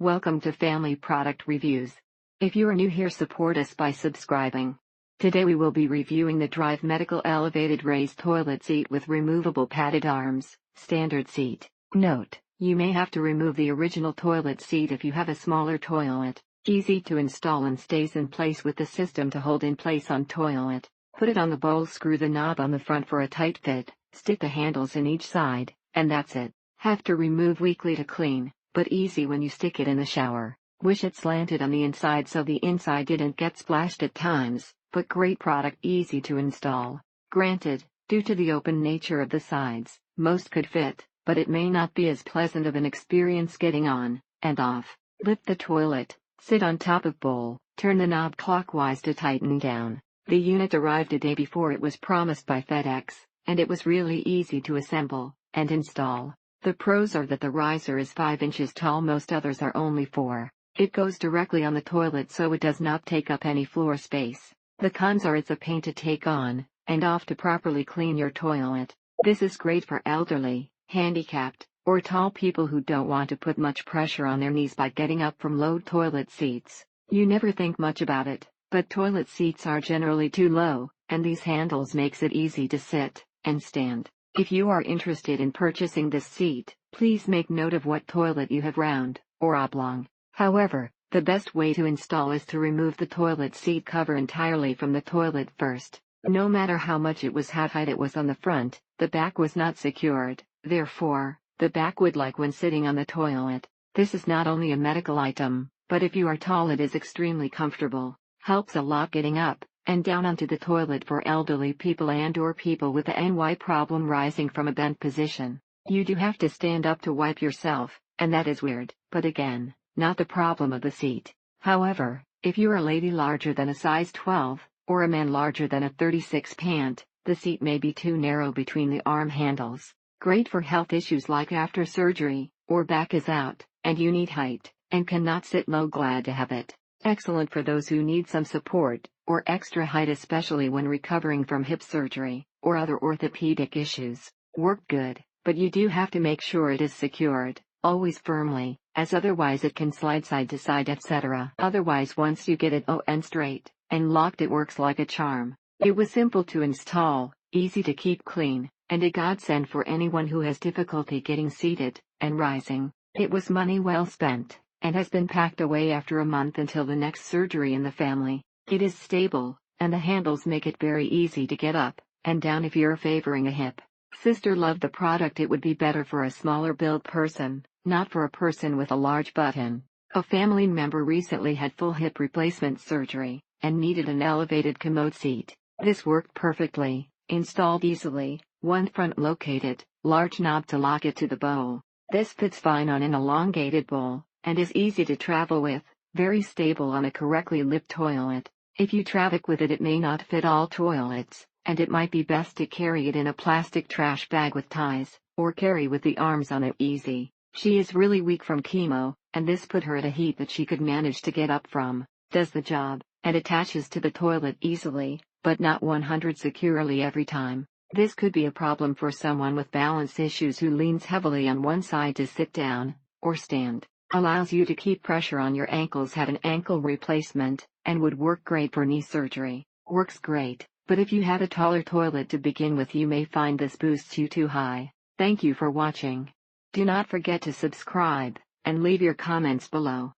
Welcome to Family Product Reviews. If you are new here, support us by subscribing. Today we will be reviewing the Drive Medical Elevated Raised Toilet Seat with removable padded arms, standard seat. Note: you may have to remove the original toilet seat if you have a smaller toilet. Easy to install and stays in place with the system to hold in place on toilet. Put it on the bowl, screw the knob on the front for a tight fit, stick the handles in each side, and that's it. Have to remove weekly to clean, but easy when you stick it in the shower. Wish it slanted on the inside so the inside didn't get splashed at times, but great product, easy to install. Granted, due to the open nature of the sides, most could fit, but it may not be as pleasant of an experience getting on and off. Lift the toilet, sit on top of bowl, turn the knob clockwise to tighten down. The unit arrived a day before it was promised by FedEx, and it was really easy to assemble and install. The pros are that the riser is 5 inches tall, most others are only 4. It goes directly on the toilet so it does not take up any floor space. The cons are it's a pain to take on and off to properly clean your toilet. This is great for elderly, handicapped, or tall people who don't want to put much pressure on their knees by getting up from low toilet seats. You never think much about it, but toilet seats are generally too low, and these handles makes it easy to sit and stand. If you are interested in purchasing this seat, please make note of what toilet you have, round or oblong. However, the best way to install is to remove the toilet seat cover entirely from the toilet first. No matter how much it was, how height it was on the front, the back was not secured, therefore, the back would like when sitting on the toilet. This is not only a medical item, but if you are tall it is extremely comfortable. Helps a lot getting up and down onto the toilet for elderly people and or people with the NY problem rising from a bent position. You do have to stand up to wipe yourself, and that is weird, but again, not the problem of the seat. However, if you are a lady larger than a size 12, or a man larger than a 36 pant, the seat may be too narrow between the arm handles. Great for health issues like after surgery, or back is out, and you need height, and cannot sit low. Glad to have it. Excellent for those who need some support, or extra height, especially when recovering from hip surgery, or other orthopedic issues. Work good, but you do have to make sure it is secured, always firmly, as otherwise it can slide side to side, etc. Otherwise, once you get it and straight, and locked, it works like a charm. It was simple to install, easy to keep clean, and a godsend for anyone who has difficulty getting seated and rising. It was money well spent, and has been packed away after a month until the next surgery in the family. It is stable, and the handles make it very easy to get up and down if you're favoring a hip. Sister loved the product. It would be better for a smaller build person, not for a person with a large button. A family member recently had full hip replacement surgery and needed an elevated commode seat. This worked perfectly, installed easily, one front located, large knob to lock it to the bowl. This fits fine on an elongated bowl, and is easy to travel with, very stable on a correctly lipped toilet. If you traffic with it, it may not fit all toilets, and it might be best to carry it in a plastic trash bag with ties, or carry with the arms on it easy. She is really weak from chemo, and this put her at a height that she could manage to get up from. Does the job, and attaches to the toilet easily, but not 100 securely every time. This could be a problem for someone with balance issues who leans heavily on one side to sit down or stand. Allows you to keep pressure on your ankles. Had an ankle replacement, and would work great for knee surgery. Works great, but if you had a taller toilet to begin with, you may find this boosts you too high. Thank you for watching. Do not forget to subscribe, and leave your comments below.